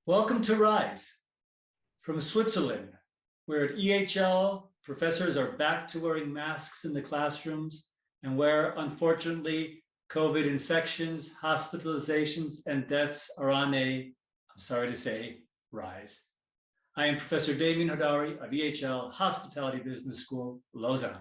Welcome to Rise. From Switzerland, where at EHL, professors are back to wearing masks in the classrooms and where, unfortunately, COVID infections, hospitalizations, and deaths are on a, I'm sorry to say, rise. I am Professor Demian Hodari of EHL Hospitality Business School, Lausanne.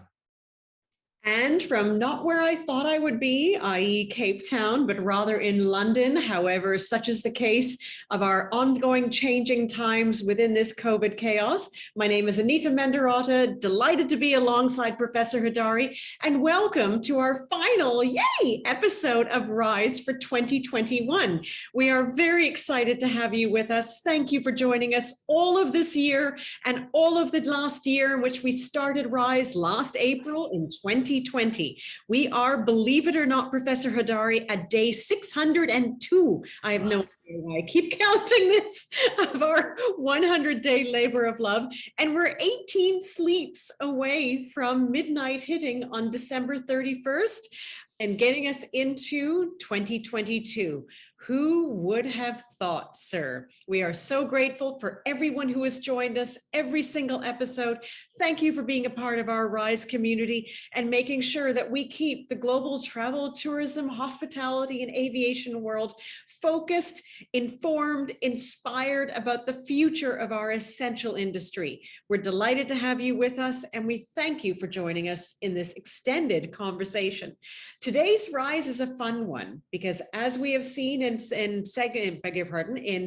And from not where I thought I would be, i.e. Cape Town, but rather in London. However, such is the case of our ongoing changing times within this COVID chaos. My name is Anita Mendiratta, delighted to be alongside Professor Hodari, and welcome to our final, yay, episode of Rise for 2021. We are very excited to have you with us. Thank you for joining us all of this year and all of the last year in which we started Rise last April in 2020. We are, believe it or not, Professor Hodari, at day 602. I have no idea why I keep counting this, of our 100-day labor of love. And we're 18 sleeps away from midnight hitting on December 31st and getting us into 2022. Who would have thought, sir? We are so grateful for everyone who has joined us every single episode. Thank you for being a part of our Rise community and making sure that we keep the global travel, tourism, hospitality, and aviation world focused, informed, inspired about the future of our essential industry. We're delighted to have you with us, and we thank you for joining us in this extended conversation. Today's Rise is a fun one because, as we have seen in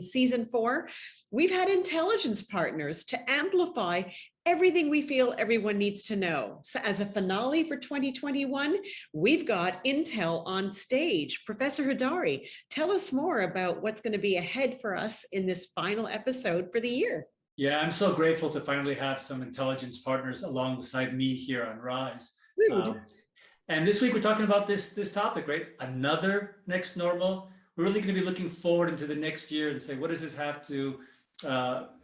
season 4, we've had intelligence partners to amplify everything we feel everyone needs to know. So as a finale for 2021, we've got Intel on stage. Professor Hodari, tell us more about what's going to be ahead for us in this final episode for the year. Yeah, I'm so grateful to finally have some intelligence partners alongside me here on Rise. And this week we're talking about this topic, right? Another next normal. We're really going to be looking forward into the next year and say, what does this have to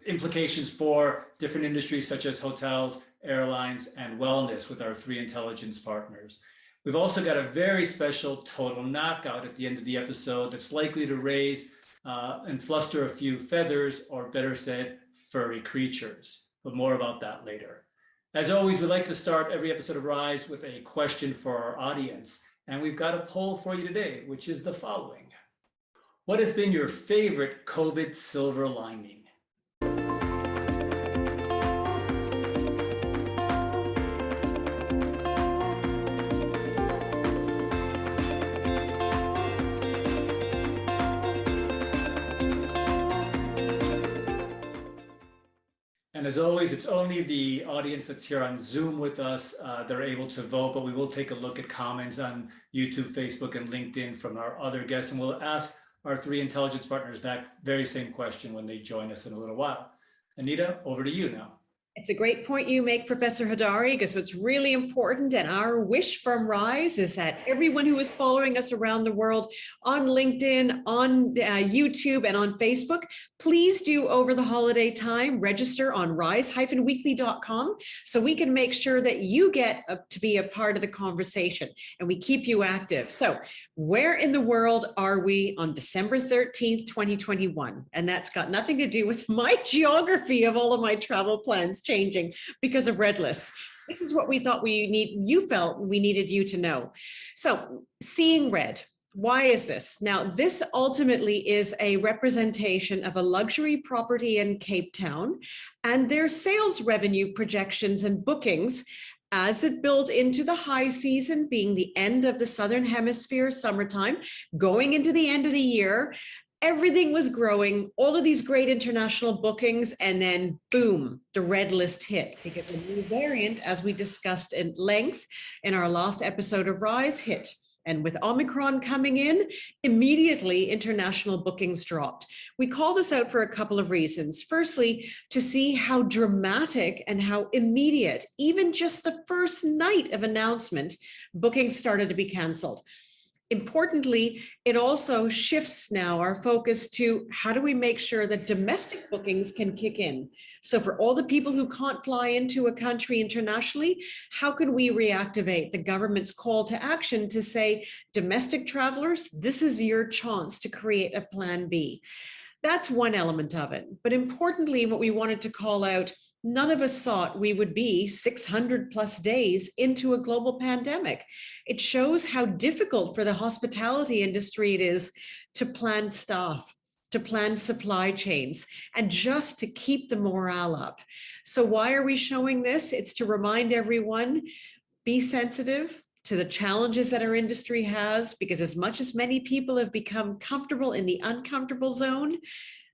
implications for different industries such as hotels, airlines, and wellness with our 3 intelligence partners. We've also got a very special total knockout at the end of the episode that's likely to raise and fluster a few feathers, or better said, furry creatures. But more about that later. As always, we like to start every episode of Rise with a question for our audience. And we've got a poll for you today, which is the following. What has been your favorite COVID silver lining? And as always, it's only the audience that's here on Zoom with us that are able to vote, but we will take a look at comments on YouTube, Facebook, and LinkedIn from our other guests, and we'll ask our 3 intelligence partners that very same question when they join us in a little while. Anita, over to you now. It's a great point you make, Professor Hodari, because what's really important and our wish from Rise is that everyone who is following us around the world on LinkedIn, on YouTube, and on Facebook, please do over the holiday time register on rise-weekly.com so we can make sure that you get to be a part of the conversation and we keep you active. So where in the world are we on December 13th, 2021? And that's got nothing to do with my geography of all of my travel plans changing because of red lists. This is what we thought you felt we needed you to know. So seeing red, why is this? Now, this ultimately is a representation of a luxury property in Cape Town and their sales revenue projections and bookings as it built into the high season, being the end of the Southern Hemisphere summertime, going into the end of the year. Everything was growing, all of these great international bookings, and then boom, the red list hit because a new variant, as we discussed at length in our last episode of Rise, hit. And with Omicron coming in, immediately international bookings dropped. We call this out for a couple of reasons. Firstly, to see how dramatic and how immediate, even just the first night of announcement, bookings started to be canceled. Importantly, it also shifts now our focus to how do we make sure that domestic bookings can kick in? So for all the people who can't fly into a country internationally, how can we reactivate the government's call to action to say, domestic travelers, this is your chance to create a plan B. That's one element of it. But importantly, what we wanted to call out, none of us thought we would be 600 plus days into a global pandemic. It shows how difficult for the hospitality industry it is to plan staff, to plan supply chains, and just to keep the morale up. So why are we showing this? It's to remind everyone, be sensitive to the challenges that our industry has, because as much as many people have become comfortable in the uncomfortable zone,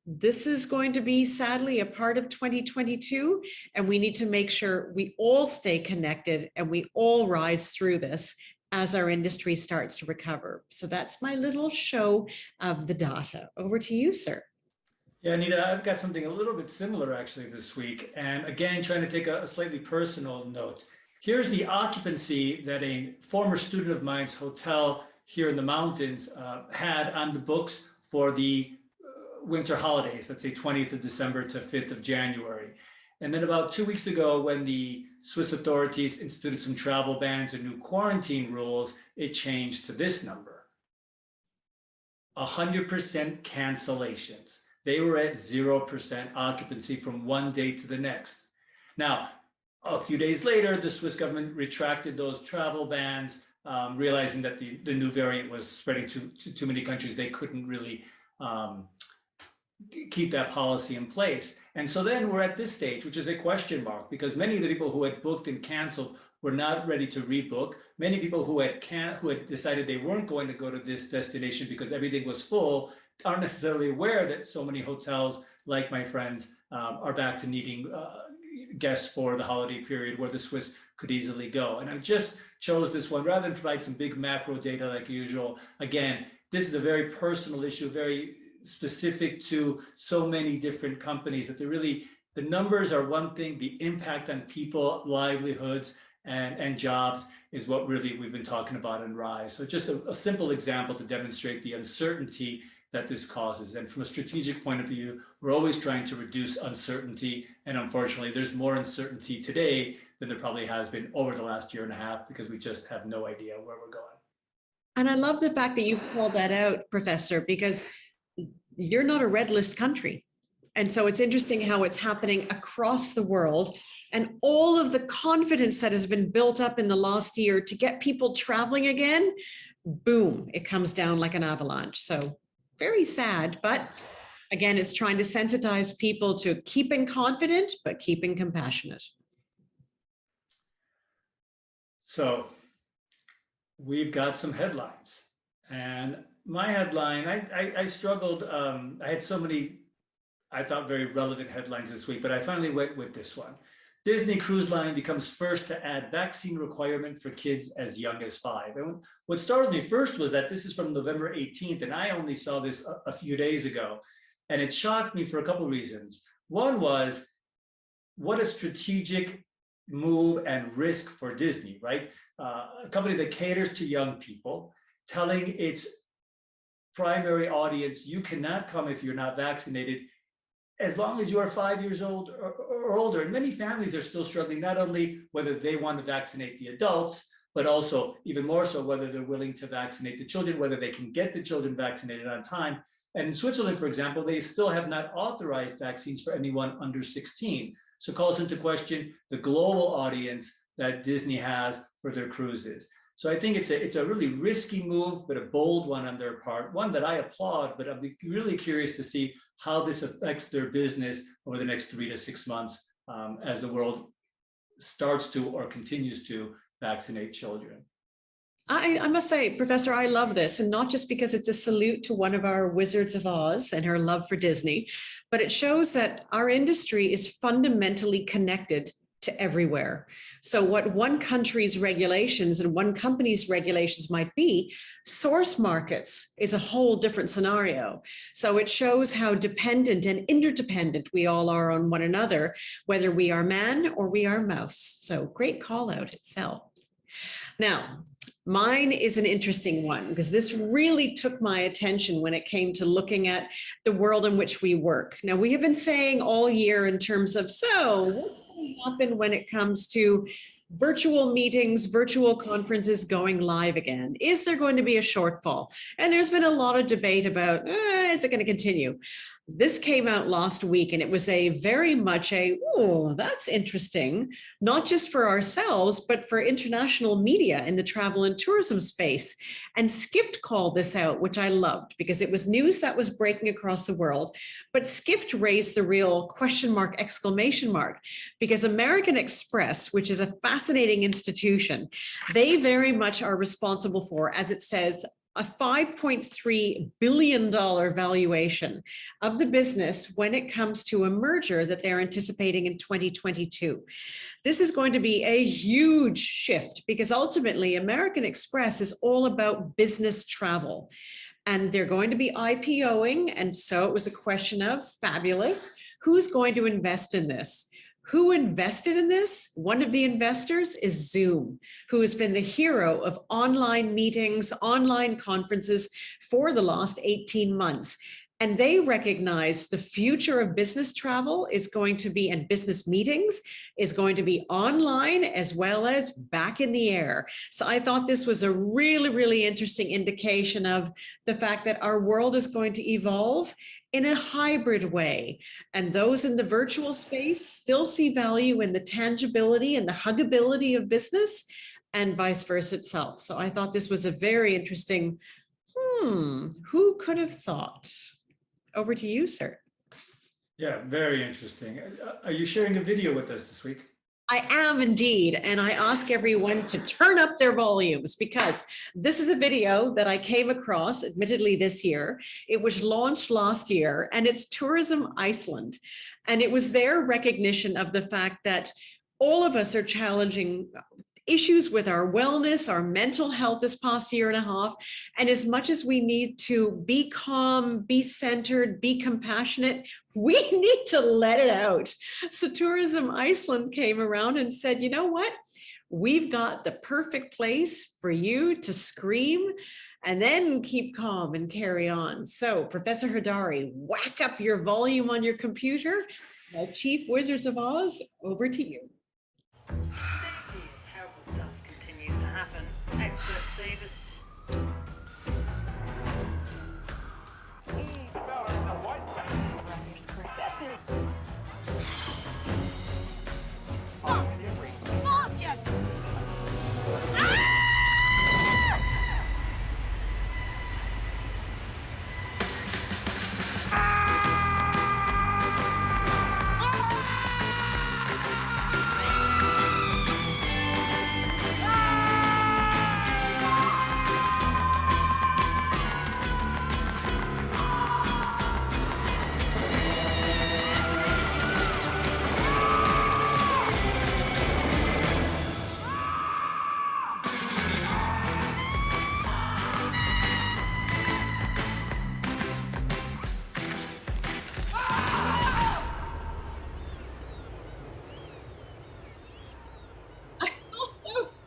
this is going to be sadly a part of 2022, and we need to make sure we all stay connected and we all rise through this as our industry starts to recover. So that's my little show of the data. Over to you, sir. Yeah, Anita, I've got something a little bit similar actually this week. And again, trying to take a slightly personal note. Here's the occupancy that a former student of mine's hotel here in the mountains had on the books for the winter holidays, let's say 20th of December to 5th of January. And then about 2 weeks ago, when the Swiss authorities instituted some travel bans and new quarantine rules, it changed to this number: 100% cancellations. They were at 0% occupancy from one day to the next. Now, a few days later, the Swiss government retracted those travel bans, realizing that the new variant was spreading to too many countries. They couldn't really keep that policy in place. And so then we're at this stage, which is a question mark, because many of the people who had booked and canceled were not ready to rebook. Many people who had decided they weren't going to go to this destination because everything was full aren't necessarily aware that so many hotels, like my friends, are back to needing guests for the holiday period where the Swiss could easily go. And I just chose this one rather than provide some big macro data like usual. Again, this is a very personal issue, very specific to so many different companies that the numbers are one thing, the impact on people, livelihoods, and jobs is what really we've been talking about in RISE. So just a simple example to demonstrate the uncertainty that this causes. And from a strategic point of view, we're always trying to reduce uncertainty. And unfortunately, there's more uncertainty today than there probably has been over the last year and a half, because we just have no idea where we're going. And I love the fact that you called that out, Professor, because you're not a red list country. And so it's interesting how it's happening across the world, and all of the confidence that has been built up in the last year to get people traveling again, boom, it comes down like an avalanche. So very sad, but again, it's trying to sensitize people to keeping confident, but keeping compassionate. So we've got some headlines, and my headline, I struggled. I had so many, I thought, very relevant headlines this week, but I finally went with this one. Disney Cruise Line becomes first to add vaccine requirement for kids as young as 5. And what startled me first was that this is from November 18th, and I only saw this a few days ago. And it shocked me for a couple of reasons. One was, what a strategic move and risk for Disney, right? A company that caters to young people, telling its primary audience, you cannot come if you're not vaccinated, as long as you are 5 years old or older. And many families are still struggling, not only whether they want to vaccinate the adults, but also even more so whether they're willing to vaccinate the children, whether they can get the children vaccinated on time. And in Switzerland, for example, they still have not authorized vaccines for anyone under 16. So it calls into question the global audience that Disney has for their cruises. So I think it's a really risky move, but a bold one on their part, one that I applaud, but I'll be really curious to see how this affects their business over the next 3 to 6 months as the world starts to or continues to vaccinate children. I must say, Professor, I love this, and not just because it's a salute to one of our Wizards of Oz and her love for Disney, but it shows that our industry is fundamentally connected to everywhere. So what one country's regulations and one company's regulations might be, source markets is a whole different scenario. So it shows how dependent and interdependent we all are on one another, whether we are man or we are mouse. So great call out itself. Now, mine is an interesting one because this really took my attention when it came to looking at the world in which we work. Now, we have been saying all year in terms of, so what's going to happen when it comes to virtual meetings, virtual conferences going live again? Is there going to be a shortfall? And there's been a lot of debate about, is it going to continue? This came out last week, and it was a very much a, oh, that's interesting, not just for ourselves, but for international media in the travel and tourism space. And Skift called this out, which I loved because it was news that was breaking across the world. But Skift raised the real question mark, exclamation mark, because American Express, which is a fascinating institution, they very much are responsible for, as it says, a $5.3 billion valuation of the business when it comes to a merger that they're anticipating in 2022. This is going to be a huge shift because ultimately American Express is all about business travel. And they're going to be IPOing. And so it was a question of, fabulous, who's going to invest in this? Who invested in this? One of the investors is Zoom, who has been the hero of online meetings, online conferences for the last 18 months. And they recognize the future of business travel is going to be, and business meetings is going to be online as well as back in the air. So I thought this was a really, really interesting indication of the fact that our world is going to evolve in a hybrid way. And those in the virtual space still see value in the tangibility and the huggability of business, and vice versa itself. So I thought this was a very interesting, who could have thought? Over to you, sir. Yeah, very interesting. Are you sharing a video with us this week? I am indeed, and I ask everyone to turn up their volumes because this is a video that I came across, admittedly this year. It was launched last year, and it's Tourism Iceland. And it was their recognition of the fact that all of us are challenging issues with our wellness, our mental health this past year and a half. And as much as we need to be calm, be centered, be compassionate, we need to let it out. So Tourism Iceland came around and said, you know what? We've got the perfect place for you to scream and then keep calm and carry on. So Professor Hodari, whack up your volume on your computer. Now, Chief Wizards of Oz, over to you. Happen. Exit Davis. Mom, yes.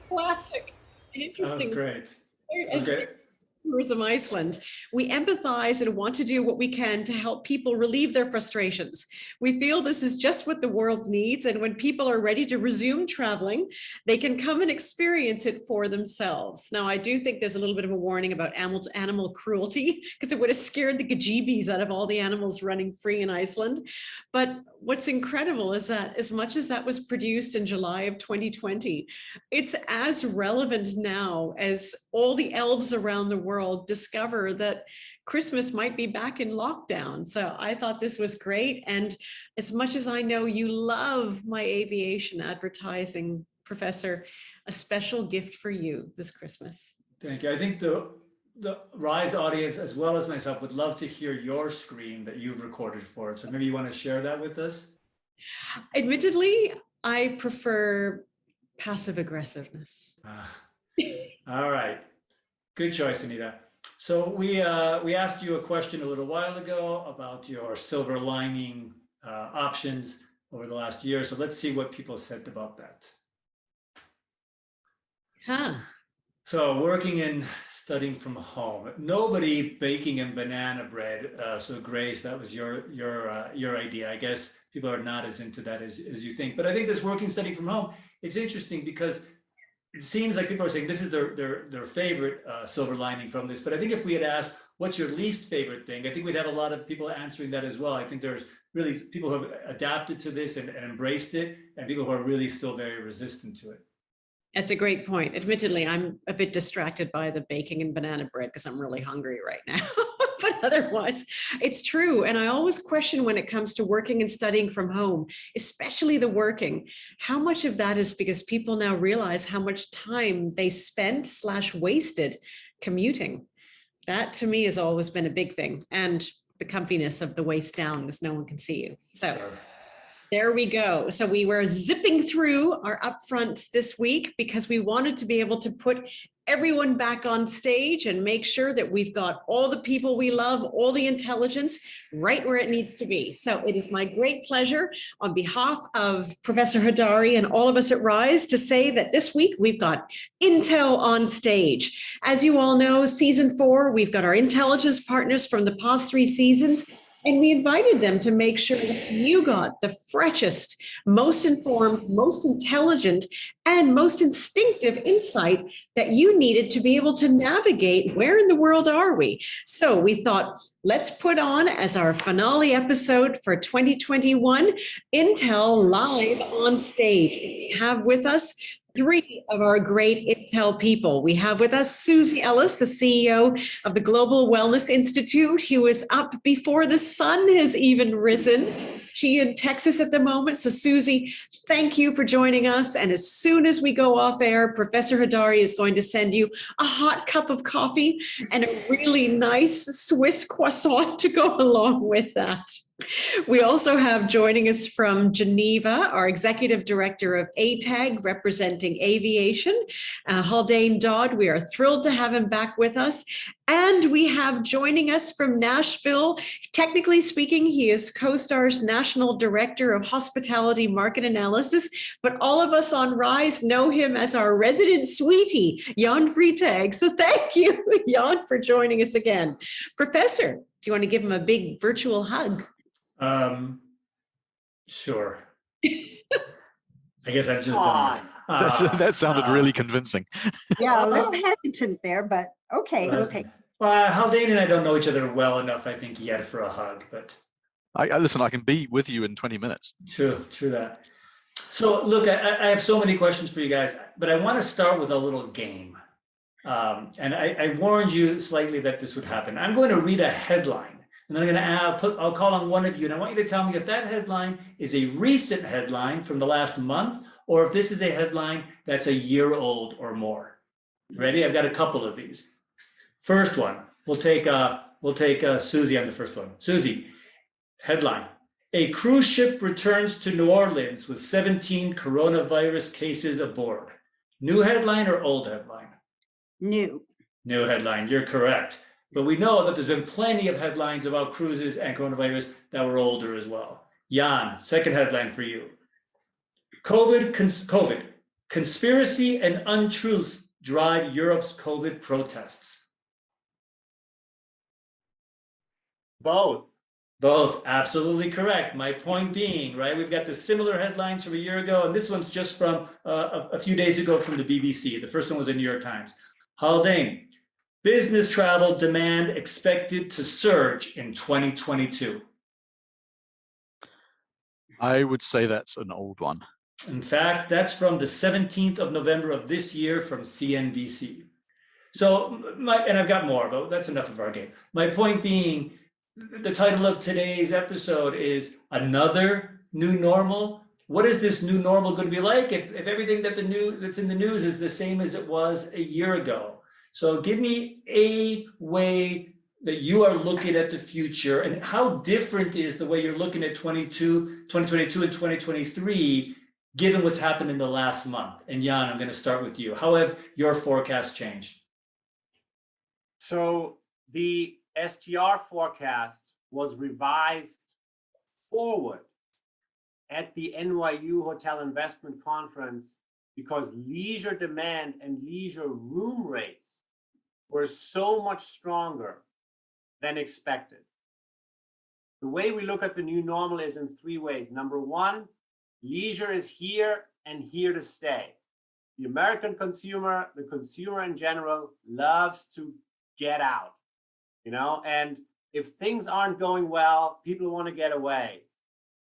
Classic and interesting. That was great. As Tourism Iceland, we empathize and want to do what we can to help people relieve their frustrations. We feel this is just what the world needs, and when people are ready to resume traveling, they can come and experience it for themselves. Now, I do think there's a little bit of a warning about animal cruelty, because it would have scared the gajeebies out of all the animals running free in Iceland. But what's incredible is that as much as that was produced in July of 2020, it's as relevant now as all the elves around the world discover that Christmas might be back in lockdown. So I thought this was great. And as much as I know you love my aviation advertising, Professor, a special gift for you this Christmas. Thank you. I think the RISE audience, as well as myself, would love to hear your scream that you've recorded for it. So maybe you want to share that with us? Admittedly, I prefer passive aggressiveness. All right. Good choice, Anita. So we asked you a question a little while ago about your silver lining options over the last year. So let's see what people said about that. So working and studying from home. Nobody baking and banana bread. So Grace, that was your idea. I guess people are not as into that as you think. But I think this working, studying from home, it's interesting because it seems like people are saying this is their favorite silver lining from this. But I think if we had asked, what's your least favorite thing? I think we'd have a lot of people answering that as well. I think there's really people who have adapted to this and embraced it, and people who are really still very resistant to it. That's a great point. Admittedly, I'm a bit distracted by the baking and banana bread because I'm really hungry right now. But otherwise, it's true. And I always question when it comes to working and studying from home, especially the working, how much of that is because people now realize how much time they spent / wasted commuting. That to me has always been a big thing. And the comfiness of the waist down because no one can see you. So. Sure. There we go. So we were zipping through our upfront this week because we wanted to be able to put everyone back on stage and make sure that we've got all the people we love, all the intelligence right where it needs to be. So it is my great pleasure on behalf of Professor Hodari and all of us at RISE to say that this week we've got Intel on stage. As you all know, season 4, we've got our intelligence partners from the past 3 seasons. And we invited them to make sure that you got the freshest, most informed, most intelligent, and most instinctive insight that you needed to be able to navigate where in the world are we. So we thought, let's put on as our finale episode for 2021, Intel Live on Stage. We have with us 3 of our great Intel people. We have with us SUSIE ELLIS, the CEO of the Global Wellness Institute, who is up before the sun has even risen. She in Texas at the moment. So SUSIE, thank you for joining us. And as soon as we go off air, Professor Hodari is going to send you a hot cup of coffee and a really nice Swiss croissant to go along with that. We also have joining us from Geneva, our Executive Director of ATAG, representing aviation, HALDANE DODD. We are thrilled to have him back with us. And we have joining us from Nashville, technically speaking, he is CoStar's National Director of Hospitality Market Analysis, but all of us on RISE know him as our resident sweetie, Jan FREITAG. So thank you, Jan, for joining us again. Professor, do you want to give him a big virtual hug? Sure. I guess I've just done that. That sounded really convincing. Yeah, a little hesitant there, but okay, we'll take. Well, Haldane and I don't know each other well enough, I think, yet for a hug, but. Listen, I can be with you in 20 minutes. True that. So look, I have so many questions for you guys, but I want to start with a little game. And I warned you slightly that this would happen. I'm going to read a headline. And then I'll call on one of you, and I want you to tell me if that headline is a recent headline from the last month, or if this is a headline that's a year old or more. Ready? I've got a couple of these. First one, we'll take SUSIE on the first one. SUSIE, headline: a cruise ship returns to New Orleans with 17 coronavirus cases aboard. New headline or old headline? New headline. You're correct. But we know that there's been plenty of headlines about cruises and coronavirus that were older as well. Jan, second headline for you. COVID, conspiracy and untruth drive Europe's COVID protests. Both, absolutely correct. My point being, right, we've got the similar headlines from a year ago, and this one's just from a few days ago from the BBC. The first one was the New York Times. Haldane, business travel demand expected to surge in 2022. I would say that's an old one. In fact, that's from the 17th of November of this year from CNBC. So, and I've got more, but that's enough of our game. My point being, the title of today's episode is Another New Normal. What is this new normal going to be like if everything that's in the news is the same as it was a year ago? So give me a way that you are looking at the future, and how different is the way you're looking at 2022 and 2023, given what's happened in the last month? And Jan, I'm going to start with you. How have your forecasts changed? So the STR forecast was revised forward at the NYU Hotel Investment Conference because leisure demand and leisure room rates were so much stronger than expected. The way we look at the new normal is in 3 ways. Number 1, leisure is here and here to stay. The American consumer, the consumer in general, loves to get out. you know, and if things aren't going well, people want to get away.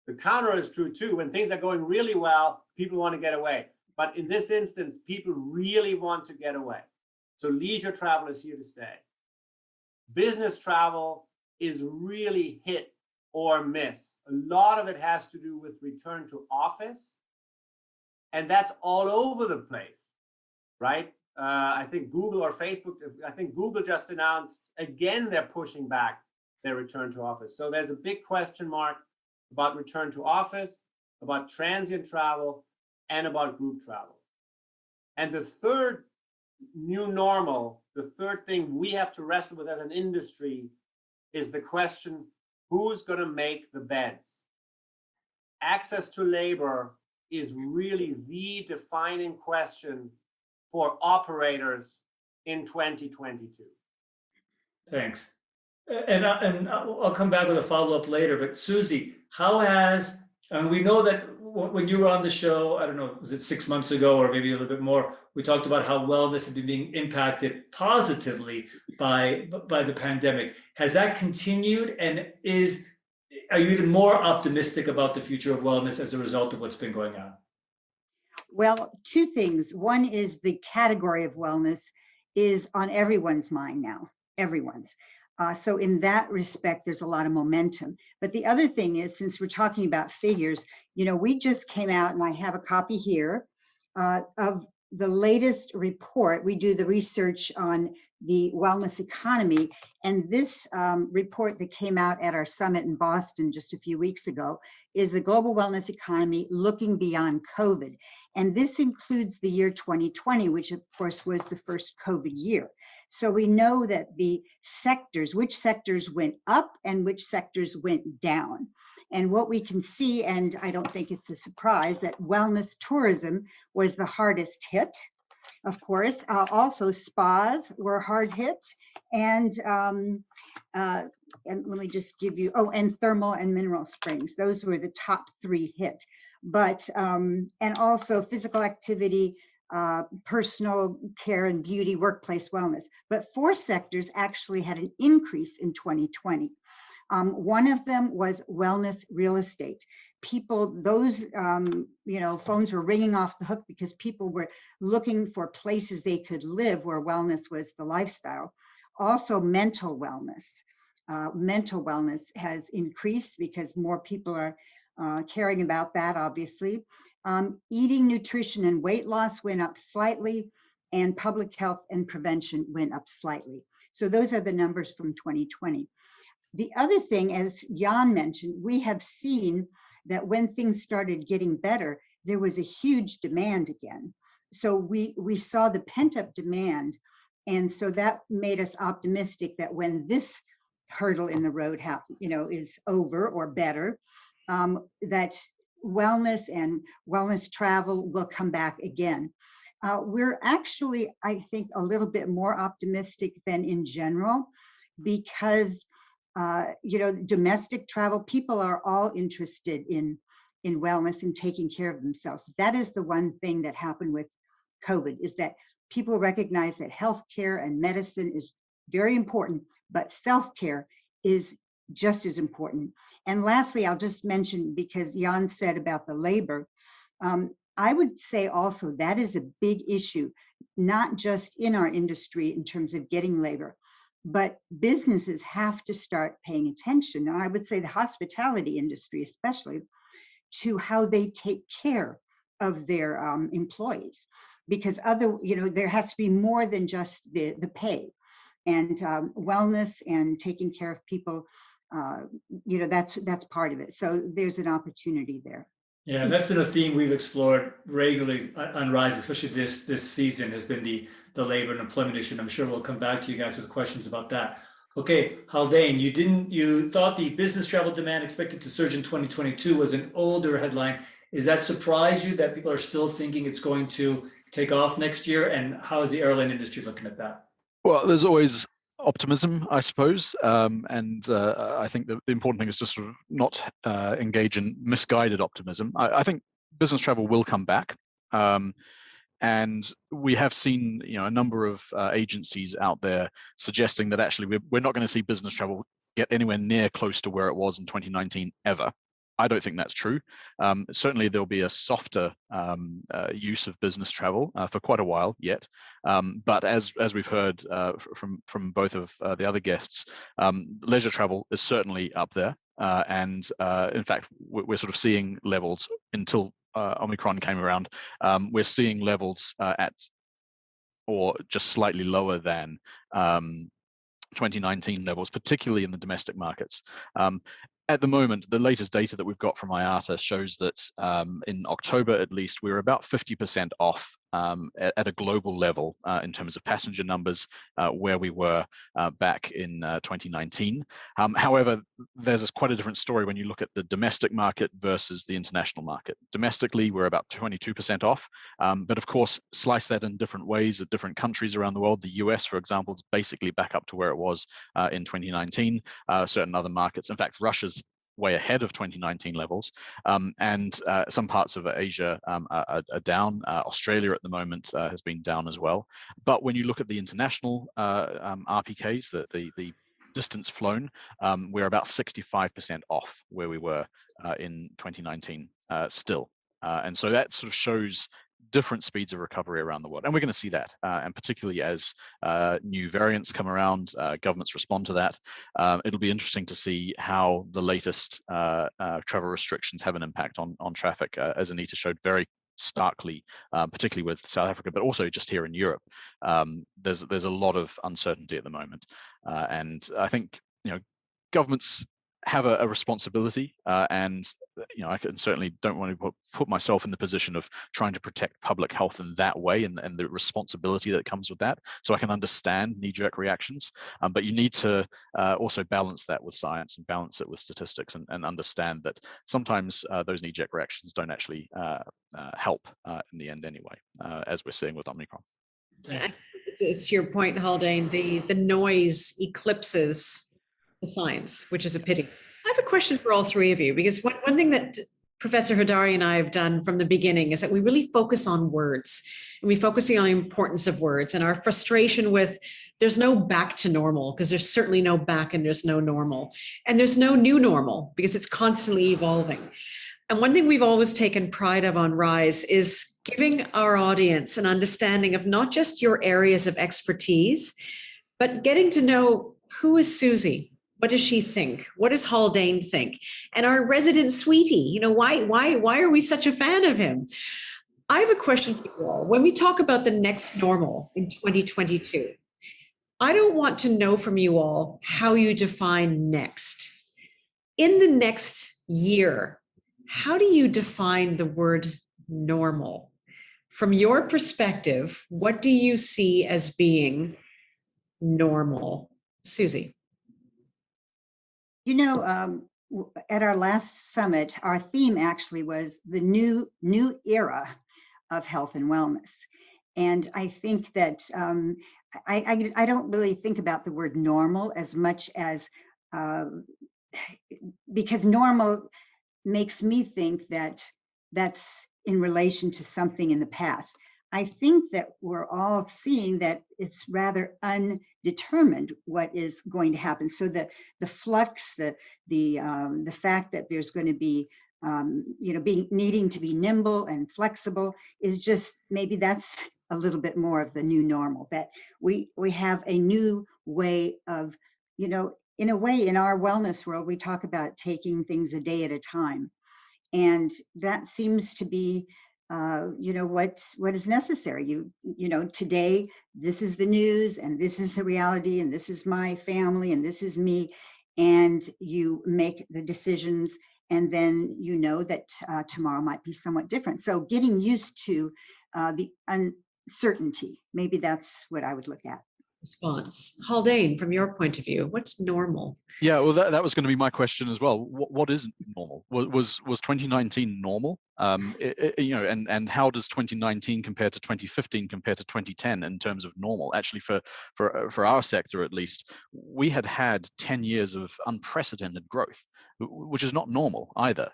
The counter is true too. When things are going really well, people want to get away. But in this instance, people really want to get away. So leisure travel is here to stay. Business travel is really hit or miss. A lot of it has to do with return to office. And that's all over the place, right? I think Google or Facebook, I think Google just announced, again, they're pushing back their return to office. So there's a big question mark about return to office, about transient travel, and about group travel. And the third new normal, the third thing we have to wrestle with as an industry is the question, who's going to make the beds? Access to labor is really the defining question for operators in 2022. Thanks. And I'll come back with a follow-up later, but Susie, how has, I mean, we know that when you were on the show, I don't know, was it 6 months ago or maybe a little bit more, we talked about how wellness had been being impacted positively by the pandemic. Has that continued, and are you even more optimistic about the future of wellness as a result of what's been going on? Well, two things. One is the category of wellness is on everyone's mind now, everyone's. So in that respect, there's a lot of momentum. But the other thing is, since we're talking about figures, you know, we just came out, and I have a copy here of the latest report. We do the research on the wellness economy. And this report that came out at our summit in Boston just a few weeks ago is the Global Wellness Economy Looking Beyond COVID. And this includes the year 2020, which of course was the first COVID year. So we know that the sectors, which sectors went up and which sectors went down. And what we can see, and I don't think it's a surprise, that wellness tourism was the hardest hit. Of course, also spas were hard hit, and let me just give you, and thermal and mineral springs. Those were the top three hit. But, and also physical activity, personal care and beauty, workplace wellness. But four sectors actually had an increase in 2020. One of them was wellness real estate. People, those, phones were ringing off the hook because people were looking for places they could live where wellness was the lifestyle. Also mental wellness. Mental wellness has increased because more people are caring about that, obviously. Eating, nutrition, and weight loss went up slightly, and public health and prevention went up slightly. So those are the numbers from 2020. The other thing, as Jan mentioned, we have seen that when things started getting better, there was a huge demand again. So we saw the pent-up demand, and so that made us optimistic that when this hurdle in the road is over or better, that wellness and wellness travel will come back again. We're actually, I think, a little bit more optimistic than in general because, domestic travel, people are all interested in wellness and taking care of themselves. That is the one thing that happened with COVID, is that people recognize that healthcare and medicine is very important, but self-care is just as important. And lastly, I'll just mention, because Jan said about the labor, I would say also that is a big issue, not just in our industry in terms of getting labor, but businesses have to start paying attention. And I would say the hospitality industry, especially, to how they take care of their employees, because there has to be more than just the pay, and wellness and taking care of people. That's part of it. So there's an opportunity there. Yeah, that's been a theme we've explored regularly on Rise, especially this season, has been the labor and employment issue. And I'm sure we'll come back to you guys with questions about that. Okay, Haldane, you thought the business travel demand expected to surge in 2022 was an older headline. Is that surprise you that people are still thinking it's going to take off next year? And how is the airline industry looking at that? Well, there's always optimism, I suppose, and I think the important thing is to sort of not engage in misguided optimism. I think business travel will come back. And we have seen, a number of agencies out there suggesting that actually we're not going to see business travel get anywhere near close to where it was in 2019 ever. I don't think that's true. Certainly, there'll be a softer use of business travel for quite a while yet. But as we've heard from both of the other guests, leisure travel is certainly up there. And in fact, we're sort of seeing levels until Omicron came around. We're seeing levels at or just slightly lower than 2019 levels, particularly in the domestic markets. At the moment, the latest data that we've got from IATA shows that in October, at least, we were about 50% off at a global level in terms of passenger numbers where we were back in 2019. However, there's quite a different story when you look at the domestic market versus the international market. Domestically, we're about 22% off, but of course, slice that in different ways at different countries around the world. The US, for example, is basically back up to where it was in 2019. Certain other markets, in fact, Russia's way ahead of 2019 levels, and some parts of Asia are down. Australia at the moment has been down as well. But when you look at the international RPKs, the distance flown, we're about 65% off where we were in 2019 still. And so that sort of shows different speeds of recovery around the world. And we're going to see that, and particularly as new variants come around, governments respond to that. It'll be interesting to see how the latest travel restrictions have an impact on traffic, as Anita showed very starkly, particularly with South Africa, but also just here in Europe. There's a lot of uncertainty at the moment. And I think, governments have a responsibility, and I can certainly don't want to put myself in the position of trying to protect public health in that way, and the responsibility that comes with that. So I can understand knee-jerk reactions, but you need to also balance that with science and balance it with statistics, and understand that sometimes those knee-jerk reactions don't actually help in the end anyway, as we're seeing with Omicron. It's to your point, Haldane, the noise eclipses the science, which is a pity. I have a question for all three of you, because one thing that Professor Hodari and I have done from the beginning is that we really focus on words, and we focus on the importance of words and our frustration with there's no back to normal, because there's certainly no back and there's no normal, and there's no new normal because it's constantly evolving. And one thing we've always taken pride of on Rise is giving our audience an understanding of not just your areas of expertise, but getting to know who is Susie. What does she think? What does Haldane think? And our resident sweetie, why are we such a fan of him? I have a question for you all. When we talk about the next normal in 2022, I don't want to know from you all how you define next. In the next year, how do you define the word normal? From your perspective, what do you see as being normal? Susie. At our last summit, our theme actually was the new era of health and wellness. And I think that I don't really think about the word normal as much as, because normal makes me think that that's in relation to something in the past. I think that we're all seeing that it's rather undetermined what is going to happen. So the flux, the fact that there's going to be, needing to be nimble and flexible is just, maybe that's a little bit more of the new normal, that we have a new way of, in a way, in our wellness world, we talk about taking things a day at a time. And that seems to be what is necessary. Today, this is the news, and this is the reality, and this is my family, and this is me, and you make the decisions, and then that tomorrow might be somewhat different. So getting used to the uncertainty, maybe that's what I would look at. Response. Haldane, from your point of view, what's normal? Yeah, well, that was going to be my question as well. What is normal? Was 2019 normal? You know, and how does 2019 compare to 2015 compare to 2010 in terms of normal? Actually, for our sector at least, we had 10 years of unprecedented growth, which is not normal either.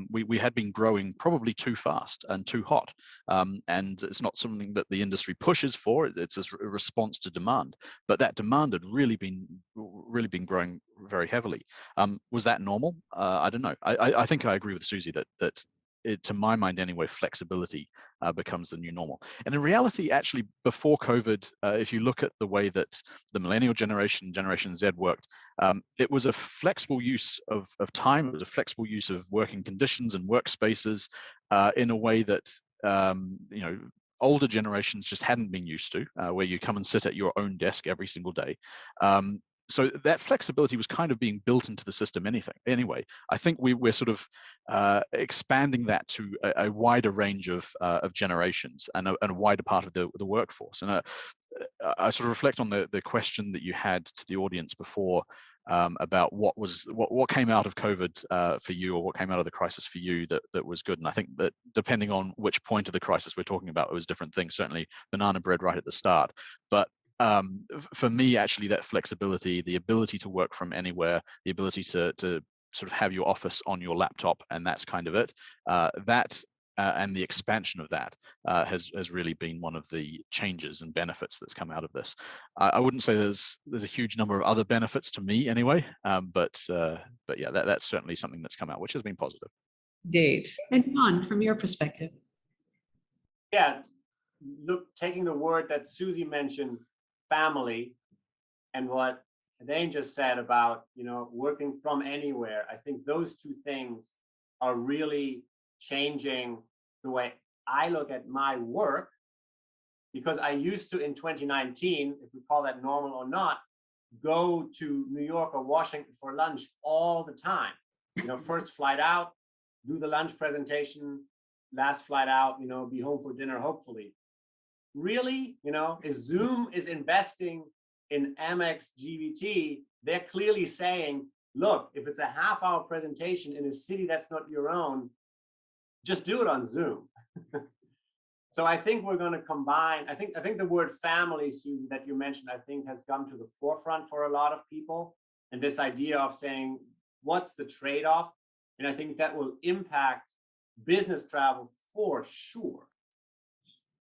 We had been growing probably too fast and too hot, and it's not something that the industry pushes for. It's a response to demand, but that demand had really been growing very heavily. Was that normal? I don't know. I think I agree with Susie that to my mind anyway, flexibility becomes the new normal. And in reality, actually, before COVID, if you look at the way that the millennial generation, Generation Z worked, it was a flexible use of time. It was a flexible use of working conditions and workspaces in a way that you know, older generations just hadn't been used to, where you come and sit at your own desk every single day. So that flexibility was kind of being built into the system anyway. I think we're sort of expanding that to a wider range of generations and a wider part of the workforce. And I sort of reflect on the question that you had to the audience before about what came out of COVID for you, or what came out of the crisis for you that was good. And I think that depending on which point of the crisis we're talking about, it was different things. Certainly banana bread right at the start, but for me, actually, that flexibility, the ability to work from anywhere, the ability to sort of have your office on your laptop, and that's kind of it. And the expansion of that has really been one of the changes and benefits that's come out of this. I wouldn't say there's a huge number of other benefits to me anyway, but yeah, that's certainly something that's come out, which has been positive. Indeed. And John, from your perspective. Yeah, look, taking the word that Susie mentioned, family, and what Dane just said about, you know, working from anywhere, I think those two things are really changing the way I look at my work, because I used to, in 2019, if we call that normal or not, go to New York or Washington for lunch all the time. You know, first flight out, do the lunch presentation, last flight out, you know, be home for dinner, hopefully. Really, you know, if Zoom is investing in Amex GBT, they're clearly saying, look, if it's a half-hour presentation in a city that's not your own, just do it on Zoom. So I think we're going to combine. I think the word family, Susie, that you mentioned, I think has come to the forefront for a lot of people. And this idea of saying, what's the trade-off? And I think that will impact business travel for sure,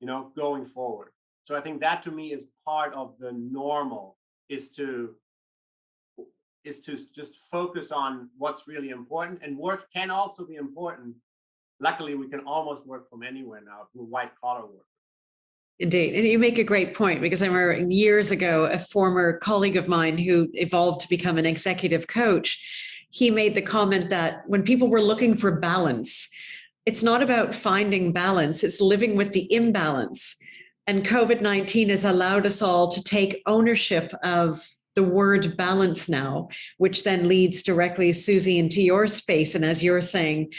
you know, going forward. So I think that to me is part of the normal, is to just focus on what's really important. And work can also be important. Luckily, we can almost work from anywhere now if we're white collar work. Indeed. And you make a great point, because I remember years ago, a former colleague of mine who evolved to become an executive coach, he made the comment that when people were looking for balance, it's not about finding balance, it's living with the imbalance. And COVID-19 has allowed us all to take ownership of the word balance now, which then leads directly, Susie, into your space. And as you're saying,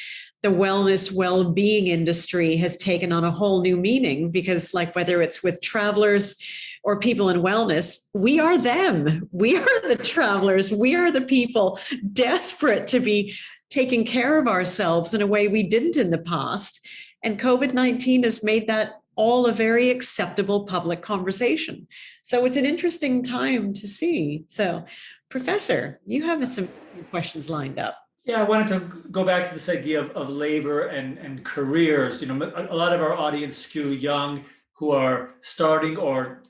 the wellness, well-being industry has taken on a whole new meaning, because like whether it's with travelers or people in wellness, we are them. We are the travelers. We are the people desperate to be taking care of ourselves in a way we didn't in the past. And COVID-19 has made that all a very acceptable public conversation. So it's an interesting time to see. So, Professor, you have some questions lined up. Yeah, I wanted to go back to this idea of labor and careers. You know, a lot of our audience skew young, who are starting or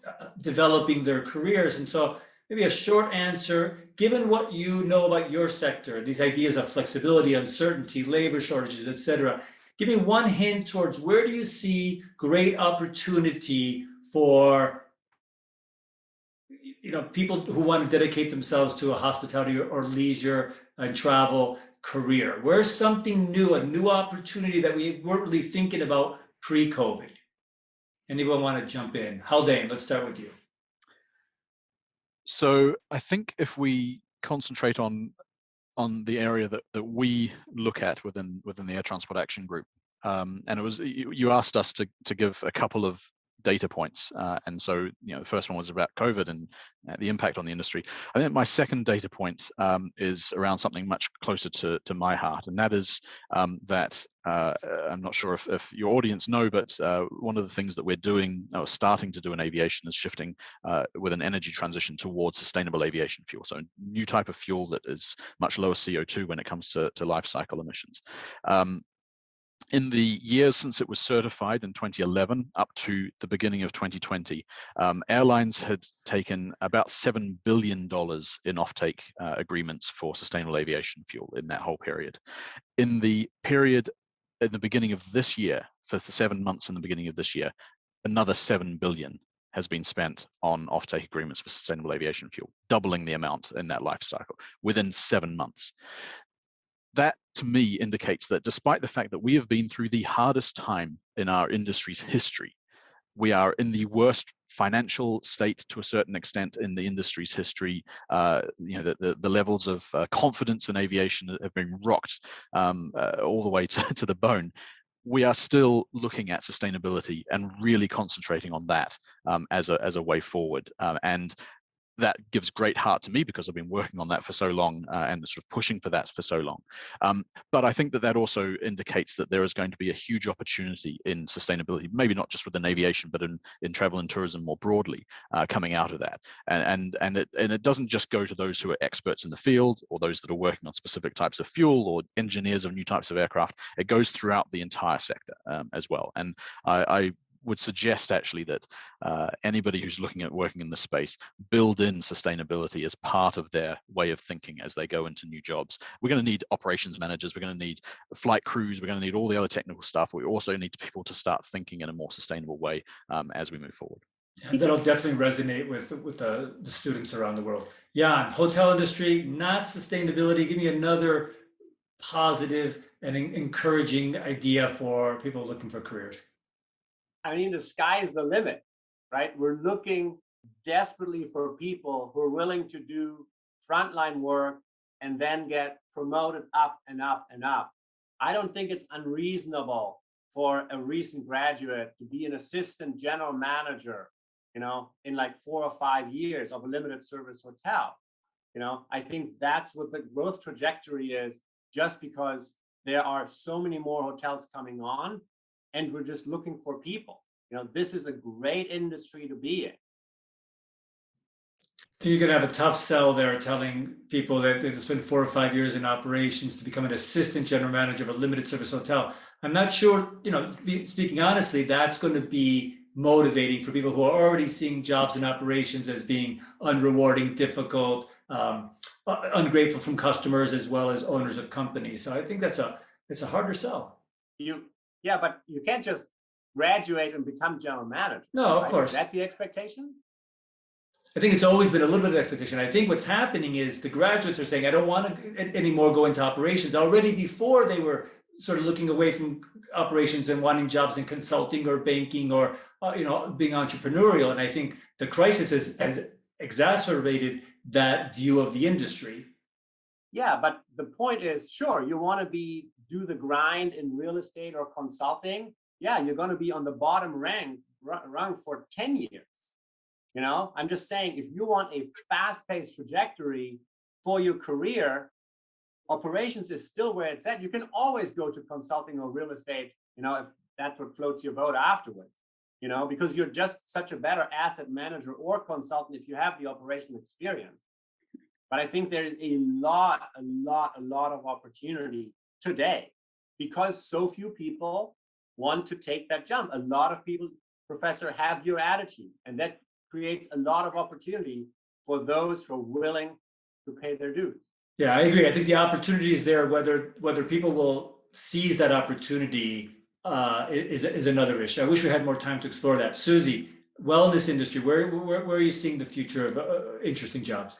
developing their careers. And so maybe a short answer, given what you know about your sector, these ideas of flexibility, uncertainty, labor shortages, et cetera, give me one hint towards where do you see great opportunity for, you know, people who want to dedicate themselves to a hospitality or leisure and travel career? Where's something new, a new opportunity that we weren't really thinking about pre-COVID? Anyone want to jump in? Haldane, let's start with you. So I think if we concentrate on the area that we look at within the Air Transport Action Group, and it was, you asked us to give a couple of data points. And so, the first one was about COVID and the impact on the industry. I think my second data point is around something much closer to my heart, and that is that I'm not sure if your audience know, but one of the things that we're doing, or starting to do in aviation, is shifting with an energy transition towards sustainable aviation fuel. So a new type of fuel that is much lower CO2 when it comes to life cycle emissions. In the years since it was certified in 2011 up to the beginning of 2020, airlines had taken about $7 billion in offtake agreements for sustainable aviation fuel in that whole period. In the period at the beginning of this year, for the 7 months in the beginning of this year, another $7 billion has been spent on offtake agreements for sustainable aviation fuel, doubling the amount in that life cycle within 7 months. That, to me, indicates that despite the fact that we have been through the hardest time in our industry's history, we are in the worst financial state to a certain extent in the industry's history. The levels of confidence in aviation have been rocked all the way to the bone. We are still looking at sustainability and really concentrating on that as a way forward. And that gives great heart to me because I've been working on that for so long and sort of pushing for that for so long. But I think that also indicates that there is going to be a huge opportunity in sustainability, maybe not just within aviation, but in travel and tourism more broadly, coming out of that. And it doesn't just go to those who are experts in the field or those that are working on specific types of fuel or engineers of new types of aircraft. It goes throughout the entire sector as well. And I would suggest actually that anybody who's looking at working in this space build in sustainability as part of their way of thinking as they go into new jobs. We're going to need operations managers, we're going to need flight crews, we're going to need all the other technical stuff. We also need people to start thinking in a more sustainable way as we move forward. Yeah, that'll definitely resonate with the students around the world. Yeah, hotel industry, not sustainability. Give me another positive and encouraging idea for people looking for careers. I mean, the sky is the limit, right? We're looking desperately for people who are willing to do frontline work and then get promoted up and up and up. I don't think it's unreasonable for a recent graduate to be an assistant general manager, in like 4 or 5 years of a limited service hotel. I think that's what the growth trajectory is, just because there are so many more hotels coming on. And we're just looking for people. This is a great industry to be in. You're going to have a tough sell there telling people that they've spent 4 or 5 years in operations to become an assistant general manager of a limited service hotel. I'm not sure, speaking honestly, that's going to be motivating for people who are already seeing jobs in operations as being unrewarding, difficult, ungrateful from customers as well as owners of companies. So I think it's a harder sell. Yeah, but you can't just graduate and become general manager. No, of course. Is that the expectation? I think it's always been a little bit of expectation. I think what's happening is the graduates are saying, I don't want to anymore go into operations. Already before, they were sort of looking away from operations and wanting jobs in consulting or banking or being entrepreneurial. And I think the crisis has exacerbated that view of the industry. Yeah, but the point is, sure, you want to do the grind in real estate or consulting. Yeah, you're going to be on the bottom rung for 10 years. I'm just saying, if you want a fast-paced trajectory for your career, operations is still where it's at. You can always go to consulting or real estate, if that's what floats your boat afterwards, because you're just such a better asset manager or consultant if you have the operational experience. But I think there is a lot of opportunity today because so few people want to take that jump. A lot of people, Professor, have your attitude, and that creates a lot of opportunity for those who are willing to pay their dues. Yeah, I agree. I think the opportunity is there. Whether people will seize that opportunity is another issue. I wish we had more time to explore that. SUSIE, wellness industry, where are you seeing the future of interesting jobs?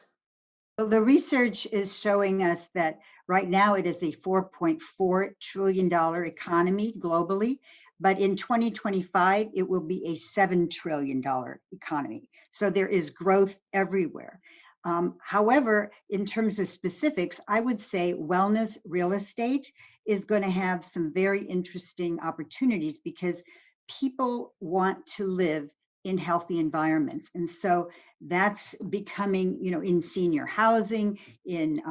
Well, the research is showing us that right now it is a $4.4 trillion economy globally, but in 2025, it will be a $7 trillion economy. So there is growth everywhere. However, in terms of specifics, I would say wellness real estate is going to have some very interesting opportunities because people want to live in healthy environments. And so that's becoming, in senior housing, in,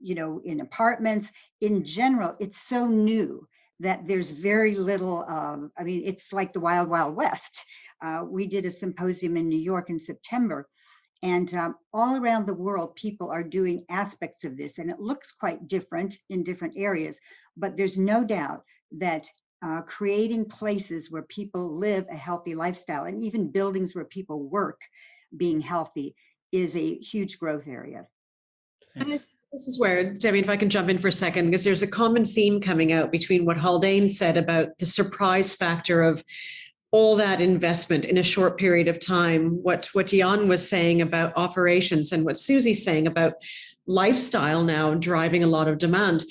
in apartments, in general, it's so new that there's very little, it's like the wild, wild west. We did a symposium in New York in September, and all around the world, people are doing aspects of this, and it looks quite different in different areas, but there's no doubt that creating places where people live a healthy lifestyle, and even buildings where people work being healthy, is a huge growth area. Thanks. This is where, Demian, if I can jump in for a second, because there's a common theme coming out between what HALDANE said about the surprise factor of all that investment in a short period of time, what Jan was saying about operations, and what Susie's saying about lifestyle now driving a lot of demand.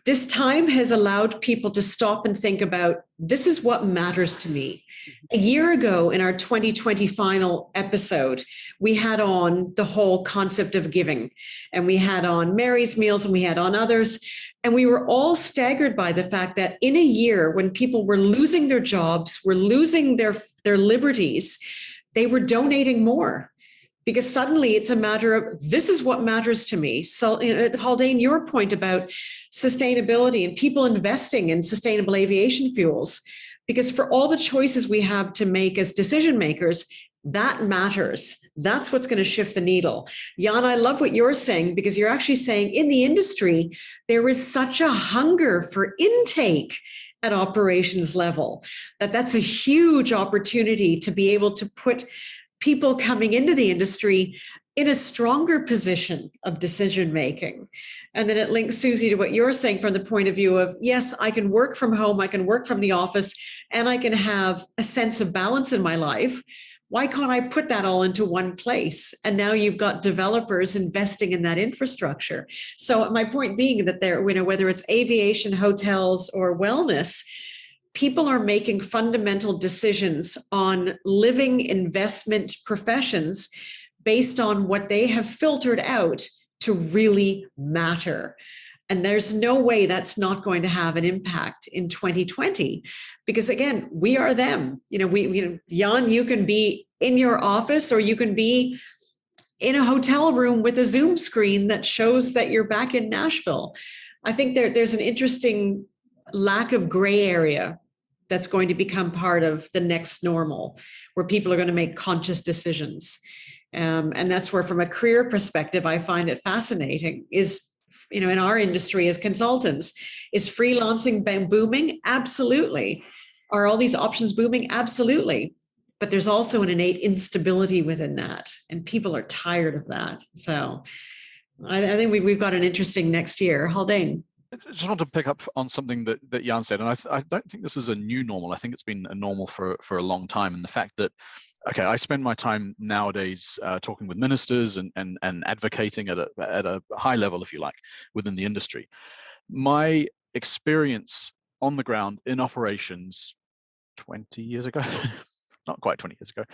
This time has allowed people to stop and think about, this is what matters to me. A year ago in our 2020 final episode, we had on the whole concept of giving, and we had on Mary's Meals, and we had on others. And we were all staggered by the fact that in a year when people were losing their jobs, were losing their liberties, they were donating more. Because suddenly it's a matter of, this is what matters to me. So, HALDANE, your point about sustainability and people investing in sustainable aviation fuels, because for all the choices we have to make as decision makers, that matters. That's what's going to shift the needle. Jan, I love what you're saying, because you're actually saying in the industry, there is such a hunger for intake at operations level, that's a huge opportunity to be able to put people coming into the industry in a stronger position of decision making. And then it links, Susie, to what you're saying from the point of view of, yes, I can work from home, I can work from the office, and I can have a sense of balance in my life. Why can't I put that all into one place? And now you've got developers investing in that infrastructure. So my point being that there, whether it's aviation, hotels, or wellness, people are making fundamental decisions on living investment professions based on what they have filtered out to really matter. And there's no way that's not going to have an impact in 2020, because again, we are them. Jan, you can be in your office, or you can be in a hotel room with a Zoom screen that shows that you're back in Nashville. I think there's an interesting lack of gray area that's going to become part of the next normal, where people are going to make conscious decisions. And that's where, from a career perspective, I find it fascinating is, in our industry as consultants, is freelancing booming? Absolutely. Are all these options booming? Absolutely. But there's also an innate instability within that, and people are tired of that. So I think we've got an interesting next year. HALDANE. I just want to pick up on something that Jan said, and I don't think this is a new normal. I think it's been a normal for a long time, and the fact that, okay, I spend my time nowadays talking with ministers and advocating at a high level, if you like, within the industry. My experience on the ground in operations 20 years ago, not quite 20 years ago,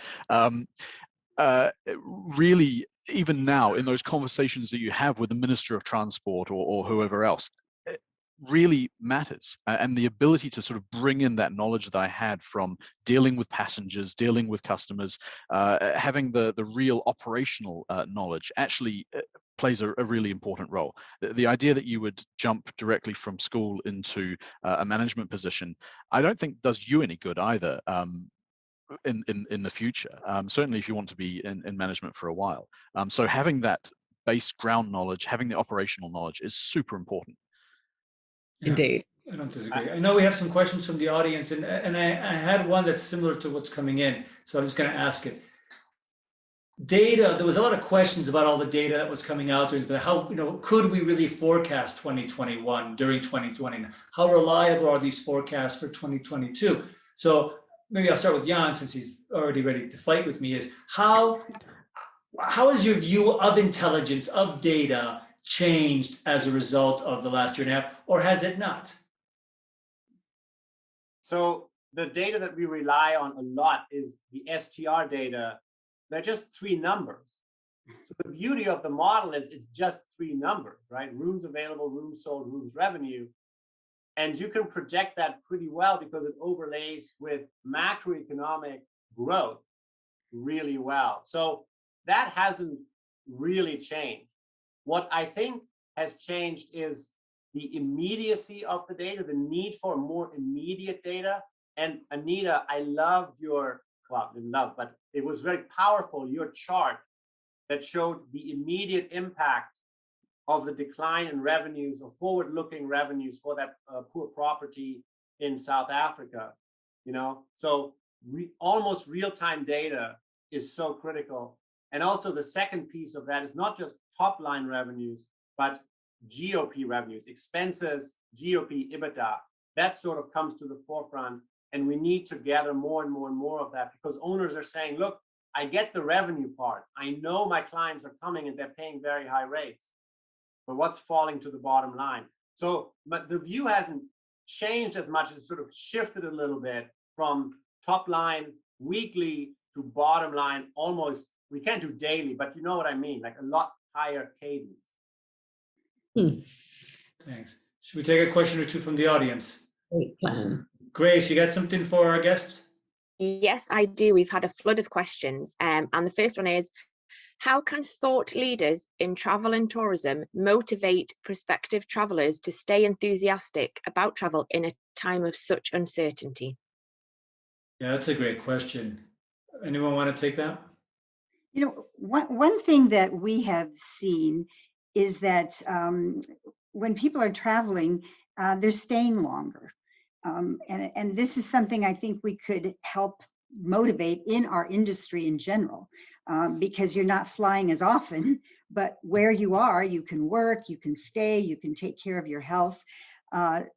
really, even now in those conversations that you have with the Minister of Transport or whoever else, really matters, and the ability to sort of bring in that knowledge that I had from dealing with passengers, dealing with customers, having the real operational knowledge actually plays a really important role. The idea that you would jump directly from school into a management position, I don't think does you any good either. In the future, certainly if you want to be in management for a while. So having that base ground knowledge, having the operational knowledge is super important. Indeed. I don't disagree. I know we have some questions from the audience, and I had one that's similar to what's coming in, so I'm just going to ask it. Data, there was a lot of questions about all the data that was coming out, but how, could we really forecast 2021 during 2020? How reliable are these forecasts for 2022? So maybe I'll start with Jan, since he's already ready to fight with me, is how is your view of intelligence, of data, changed as a result of the last year and a half, or has it not? So the data that we rely on a lot is the STR data. They're just three numbers. So the beauty of the model is it's just three numbers, right? Rooms available, rooms sold, rooms revenue. And you can project that pretty well because it overlays with macroeconomic growth really well. So that hasn't really changed. What I think has changed is the immediacy of the data, the need for more immediate data. And Anita, I loved your, well, didn't love, but it was very powerful, your chart that showed the immediate impact of the decline in revenues or forward-looking revenues for that poor property in South Africa. You know, so almost real-time data is so critical. And also the second piece of that is not just top-line revenues, but GOP revenues, expenses, GOP, EBITDA. That sort of comes to the forefront, and we need to gather more and more and more of that because owners are saying, look, I get the revenue part. I know my clients are coming and they're paying very high rates, but what's falling to the bottom line? So, but the view hasn't changed as much. It's sort of shifted a little bit from top line weekly to bottom line almost. We can't do daily, but you know what I mean, like a lot higher cadence. Thanks. Should we take a question or two from the audience? Great plan. Grace, you got something for our guests? Yes, I do. We've had a flood of questions. And the first one is, how can thought leaders in travel and tourism motivate prospective travelers to stay enthusiastic about travel in a time of such uncertainty? Yeah, that's a great question. Anyone want to take that? You know, one thing that we have seen is that when people are traveling, they're staying longer. And this is something I think we could help motivate in our industry in general, because you're not flying as often, but where you are, you can work, you can stay, you can take care of your health.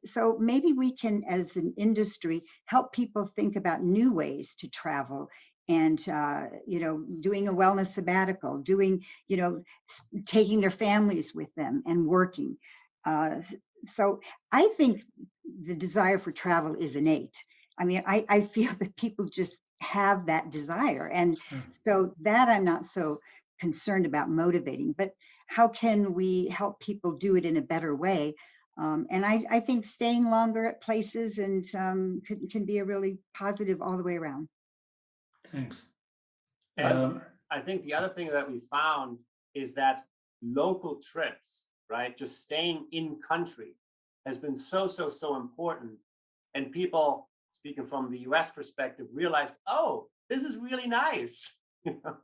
So maybe we can, as an industry, help people think about new ways to travel and, you know, doing a wellness sabbatical, doing, you know, taking their families with them and working. So I think the desire for travel is innate. I mean, I feel that people just have that desire. And so that I'm not so concerned about motivating, but how can we help people do it in a better way? And I think staying longer at places and can be a really positive all the way around. Thanks. And I think the other thing that we found is that local trips, right, just staying in country has been so important. And people, speaking from the US perspective, realized, oh, this is really nice. You know?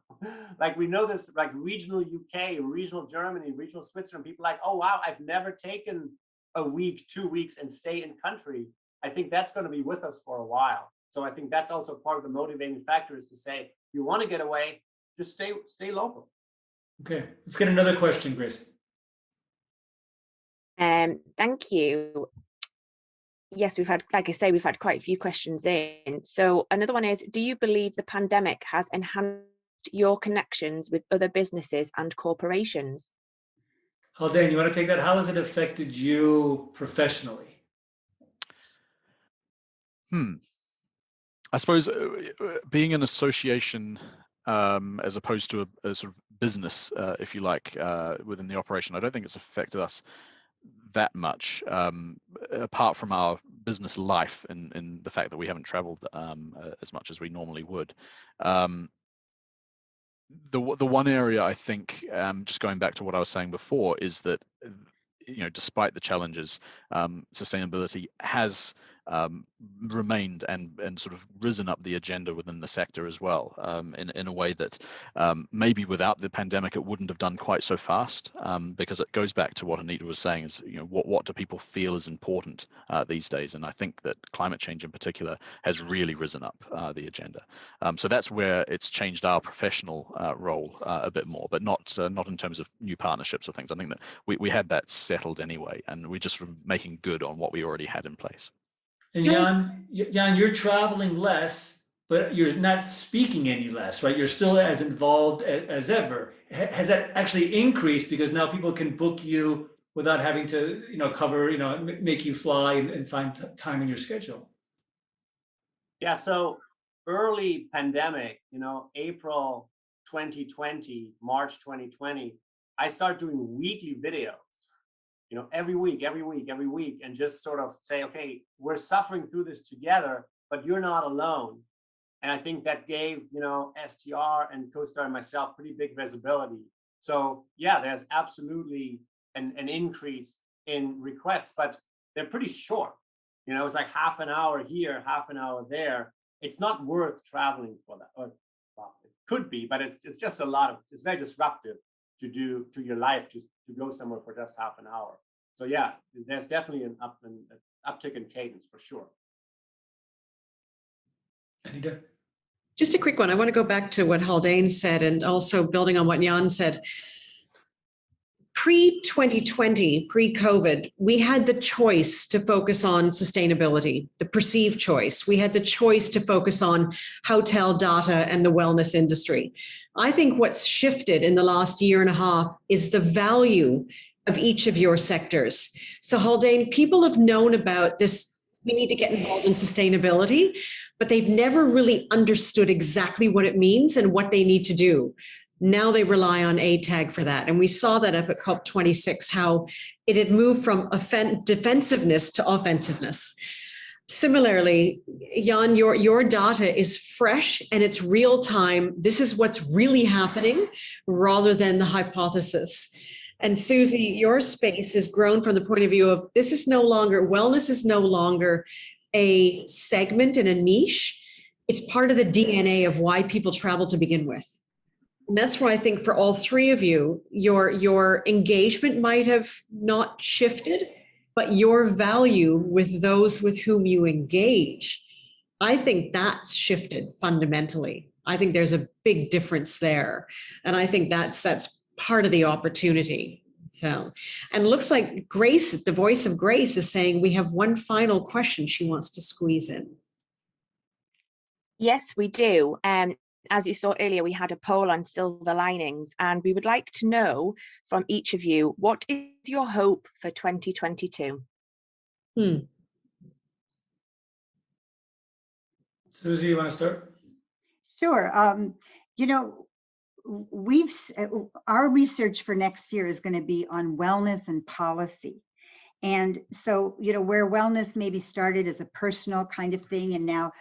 Like we know this, like regional UK, regional Germany, regional Switzerland, people like, oh, wow, I've never taken a week, 2 weeks and stay in country. I think that's going to be with us for a while. So I think that's also part of the motivating factor is to say, you want to get away, just stay local. Okay, let's get another question, Grace. Thank you. Yes, we've had, like I say, we've had quite a few questions in. So another one is, do you believe the pandemic has enhanced your connections with other businesses and corporations? Haldane, you want to take that? How has it affected you professionally? I suppose being an association as opposed to a sort of business, if you like, within the operation, I don't think it's affected us that much, apart from our business life and the fact that we haven't traveled as much as we normally would. The one area I think, just going back to what I was saying before, is that, you know, despite the challenges, sustainability has remained and sort of risen up the agenda within the sector as well, in a way that maybe without the pandemic it wouldn't have done quite so fast, because it goes back to what Anita was saying, is, you know, what do people feel is important these days, and I think that climate change in particular has really risen up the agenda. So that's where it's changed our professional role a bit more, but not in terms of new partnerships or things. I think that we had that settled anyway, and we're just sort of making good on what we already had in place. And Jan, you're traveling less, but you're not speaking any less, right? You're still as involved as ever. Has that actually increased because now people can book you without having to, you know, cover, you know, make you fly and find time in your schedule? Yeah, so early pandemic, you know, April 2020, March 2020, I started doing weekly videos. you know, every week, and just sort of say, okay, we're suffering through this together, but you're not alone. And I think that gave, you know, STR and CoStar and myself pretty big visibility. So yeah, there's absolutely an increase in requests, but they're pretty short. You know, it's like half an hour here, half an hour there. It's not worth traveling for that. Or, well, it could be, but it's just a lot of, it's very disruptive to do to your life, just to go somewhere for just half an hour. So yeah, there's definitely an uptick in cadence for sure. Anita? Just a quick one. I want to go back to what Haldane said and also building on what Jan said. Pre-2020, pre-COVID, we had the choice to focus on sustainability, the perceived choice. We had the choice to focus on hotel data and the wellness industry. I think what's shifted in the last year and a half is the value of each of your sectors. So Haldane, people have known about this, we need to get involved in sustainability, but they've never really understood exactly what it means and what they need to do. Now they rely on ATAG for that. And we saw that up at COP26, how it had moved from defensiveness to offensiveness. Similarly, Jan, your data is fresh and it's real time. This is what's really happening rather than the hypothesis. And SUSIE, your space has grown from the point of view of this is no longer, wellness is no longer a segment in a niche. It's part of the DNA of why people travel to begin with. And that's why I think for all three of you, your engagement might have not shifted, but your value with those with whom you engage, I think that's shifted fundamentally. I think there's a big difference there. And I think that's part of the opportunity. So, and it looks like Grace, the voice of Grace, is saying we have one final question she wants to squeeze in. Yes, we do. As you saw earlier, we had a poll on silver linings, and we would like to know from each of you, what is your hope for 2022? SUSIE, you want to start? Sure. You know, our research for next year is going to be on wellness and policy. And so, you know, where wellness maybe started as a personal kind of thing, and now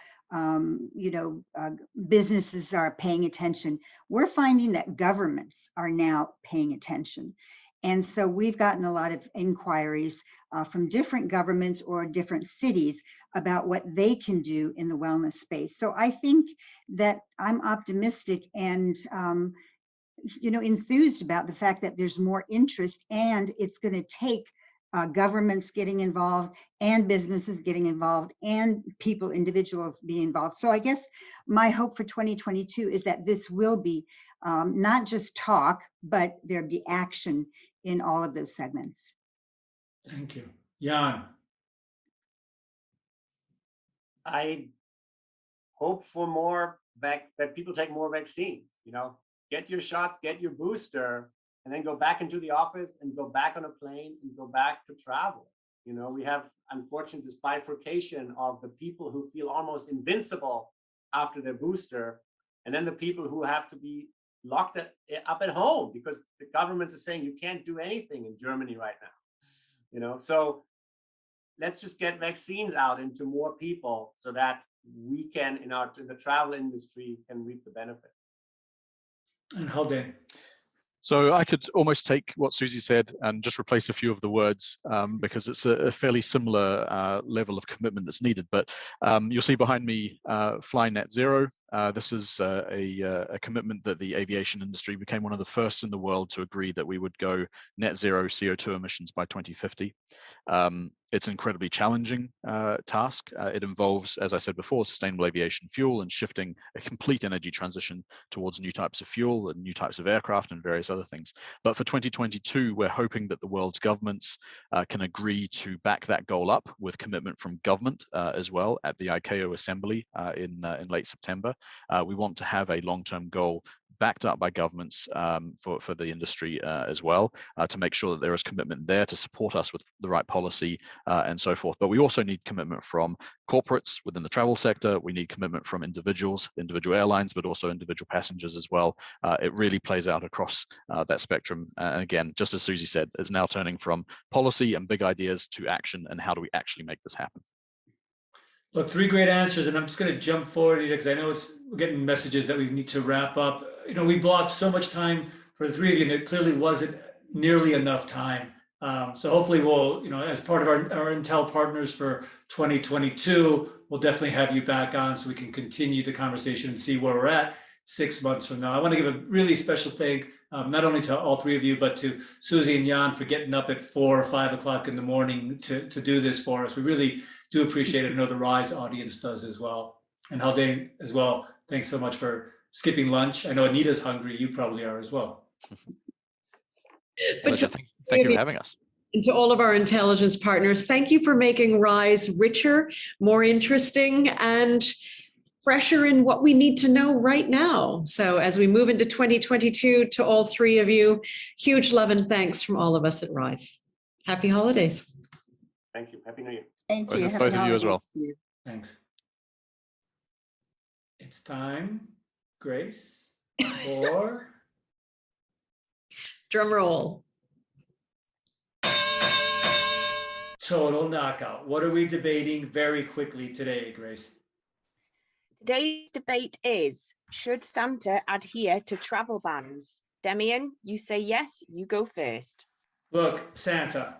businesses are paying attention. We're finding that governments are now paying attention. And so we've gotten a lot of inquiries from different governments or different cities about what they can do in the wellness space. So I think that I'm optimistic and, enthused about the fact that there's more interest, and it's going to take governments getting involved and businesses getting involved and individuals being involved. So I guess my hope for 2022 is that this will be not just talk, but there'll be action in all of those segments. Thank you. Jan? I hope for that people take more vaccines, you know, get your shots, get your booster, and then go back into the office and go back on a plane and go back to travel. You know, we have, unfortunately, this bifurcation of the people who feel almost invincible after their booster, and then the people who have to be locked up at home because the government is saying you can't do anything in Germany right now. You know, so let's just get vaccines out into more people so that we can, in the travel industry, can reap the benefit. And Haldane? So I could almost take what SUSIE said and just replace a few of the words because it's a fairly similar level of commitment that's needed. But you'll see behind me, Fly Net Zero. This is a commitment that the aviation industry became one of the first in the world to agree that we would go net zero CO2 emissions by 2050. It's an incredibly challenging task. It involves, as I said before, sustainable aviation fuel and shifting a complete energy transition towards new types of fuel and new types of aircraft and various other things. But for 2022, we're hoping that the world's governments can agree to back that goal up with commitment from government as well at the ICAO Assembly in late September. We want to have a long-term goal backed up by governments for the industry as well, to make sure that there is commitment there to support us with the right policy and so forth. But we also need commitment from corporates within the travel sector. We need commitment from individuals, individual airlines, but also individual passengers as well. It really plays out across that spectrum. And again, just as Susie said, it's now turning from policy and big ideas to action, and how do we actually make this happen? Look, 3 great answers, and I'm just going to jump forward because I know we're getting messages that we need to wrap up. You know, we blocked so much time for the 3 of you, and it clearly wasn't nearly enough time. So hopefully we'll, you know, as part of our Intel partners for 2022, we'll definitely have you back on so we can continue the conversation and see where we're at 6 months from now. I want to give a really special thank not only to all 3 of you, but to Susie and Jan for getting up at 4 or 5 o'clock in the morning to do this for us. We really do appreciate it. I know the RISE audience does as well. And Haldane as well. Thanks so much for skipping lunch. I know Anita's hungry. You probably are as well. But thank you for having us. And to all of our intelligence partners, thank you for making RISE richer, more interesting, and fresher in what we need to know right now. So as we move into 2022, to all 3 of you, huge love and thanks from all of us at RISE. Happy holidays. Thank you. Happy New Year. Thank you. Both of you as well. Thanks. It's time, Grace, for Drum roll. total knockout. What are we debating very quickly today, Grace? Today's debate is, should Santa adhere to travel bans? Demian, you say yes, you go first. Look, Santa,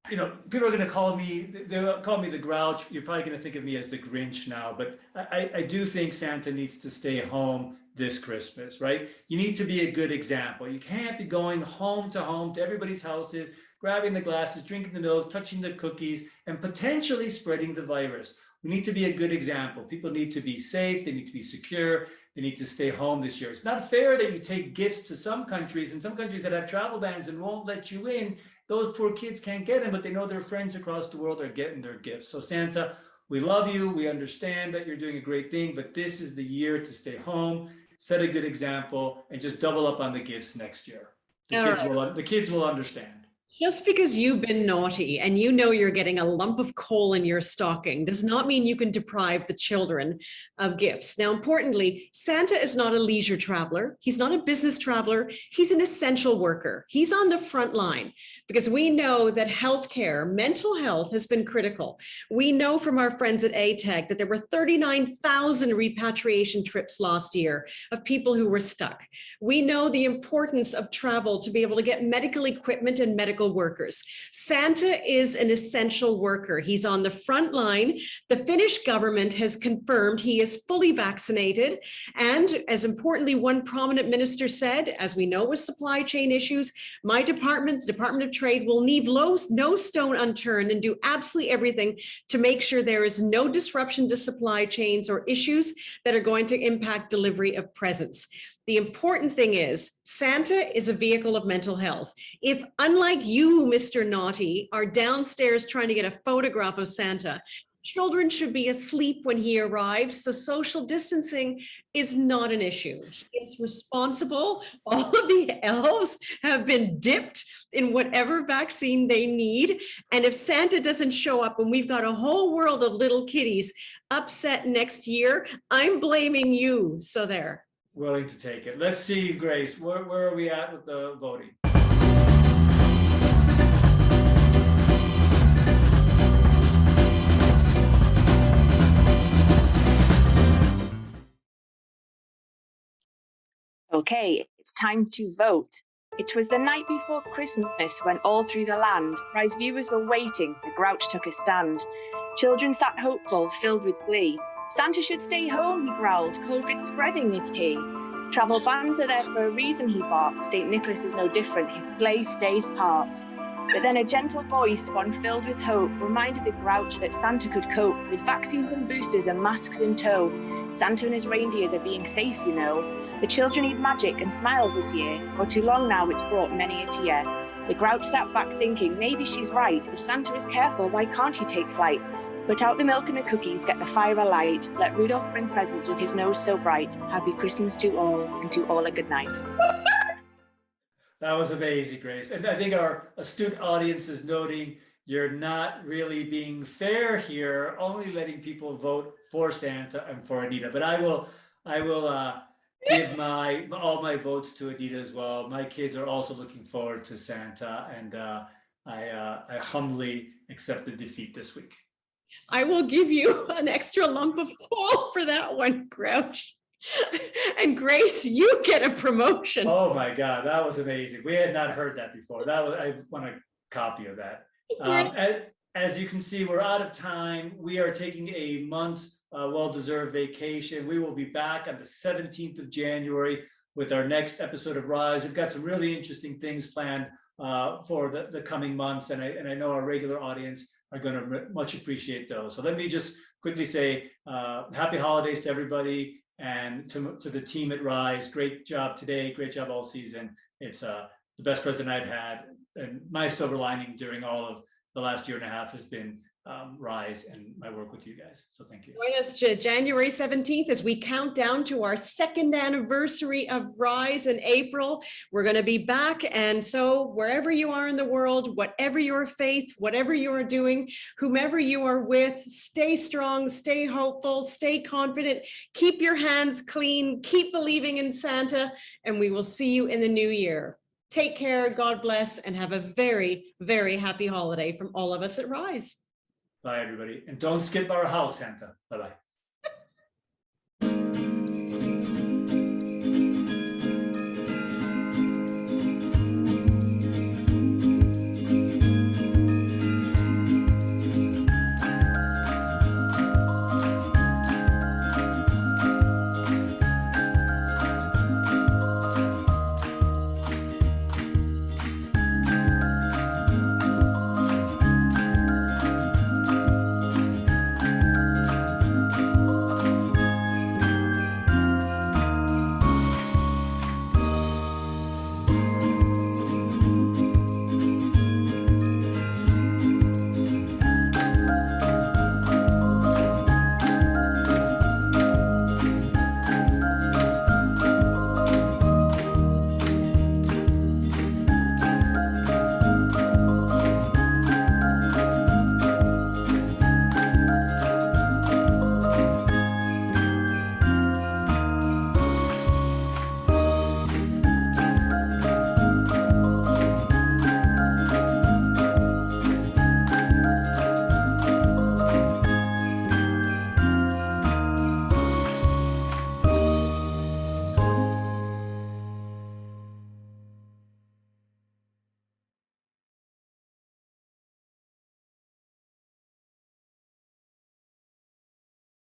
you know, people are going to call me, they'll call me the Grouch. You're probably going to think of me as the Grinch now, but I do think Santa needs to stay home this Christmas, right? You need to be a good example. You can't be going home to everybody's houses, grabbing the glasses, drinking the milk, touching the cookies, and potentially spreading the virus. We need to be a good example. People need to be safe. They need to be secure. They need to stay home this year. It's not fair that you take gifts to some countries, and some countries that have travel bans and won't let you in. Those poor kids can't get them, but they know their friends across the world are getting their gifts. So Santa, we love you. We understand that you're doing a great thing, but this is the year to stay home, set a good example, and just double up on the gifts next year. The kids will understand. Just because you've been naughty and you know you're getting a lump of coal in your stocking does not mean you can deprive the children of gifts. Now, importantly, Santa is not a leisure traveler. He's not a business traveler. He's an essential worker. He's on the front line because we know that healthcare, mental health has been critical. We know from our friends at ATAG that there were 39,000 repatriation trips last year of people who were stuck. We know the importance of travel to be able to get medical equipment and medical workers. Santa is an essential worker. He's on the front line. The Finnish government has confirmed he is fully vaccinated. And as importantly, one prominent minister said, as we know with supply chain issues, my department, the Department of Trade, will leave no stone unturned and do absolutely everything to make sure there is no disruption to supply chains or issues that are going to impact delivery of presents. The important thing is Santa is a vehicle of mental health. If, unlike you, Mr. Naughty, are downstairs trying to get a photograph of Santa, children should be asleep when he arrives, so social distancing is not an issue. It's responsible. All of the elves have been dipped in whatever vaccine they need. And if Santa doesn't show up when we've got a whole world of little kiddies upset next year, I'm blaming you. So there. Willing to take it. Let's see, Grace, where are we at with the voting? Okay, it's time to vote. It was the night before Christmas when all through the land, prize viewers were waiting, the Grouch took a stand. Children sat hopeful, filled with glee. Santa should stay home, he growled, COVID spreading is he. Travel bans are there for a reason, he barked. St. Nicholas is no different, his sleigh stays parked. But then a gentle voice, one filled with hope, reminded the Grouch that Santa could cope with vaccines and boosters and masks in tow. Santa and his reindeers are being safe, you know. The children need magic and smiles this year. For too long now it's brought many a tear. The Grouch sat back thinking, maybe she's right. If Santa is careful, why can't he take flight? Put out the milk and the cookies, get the fire alight. Let Rudolph bring presents with his nose so bright. Happy Christmas to all, and to all a good night. That was amazing, Grace. And I think our astute audience is noting you're not really being fair here, only letting people vote for Santa and for Anita. But I will give all my votes to Anita as well. My kids are also looking forward to Santa, and I humbly accept the defeat this week. I will give you an extra lump of coal for that one, Grouch. And Grace, you get a promotion. Oh my God, that was amazing. We had not heard that before. I want a copy of that. As you can see, we're out of time. We are taking a month's well-deserved vacation. We will be back on the 17th of January with our next episode of Rise. We've got some really interesting things planned for the coming months, and I know our regular audience are going to much appreciate those. So let me just quickly say happy holidays to everybody, and to the team at Rise. Great job today, great job all season. It's the best president I've had, and my silver lining during all of the last year and a half has been Rise and my work with you guys. So thank you. Join us January 17th as we count down to our 2nd anniversary of Rise in April. We're going to be back. And so wherever you are in the world, whatever your faith, whatever you are doing, whomever you are with, stay strong, stay hopeful, stay confident, keep your hands clean, keep believing in Santa, and we will see you in the new year. Take care, God bless, and have a very, very happy holiday from all of us at Rise. Bye, everybody. And don't skip our house, Santa. Bye-bye.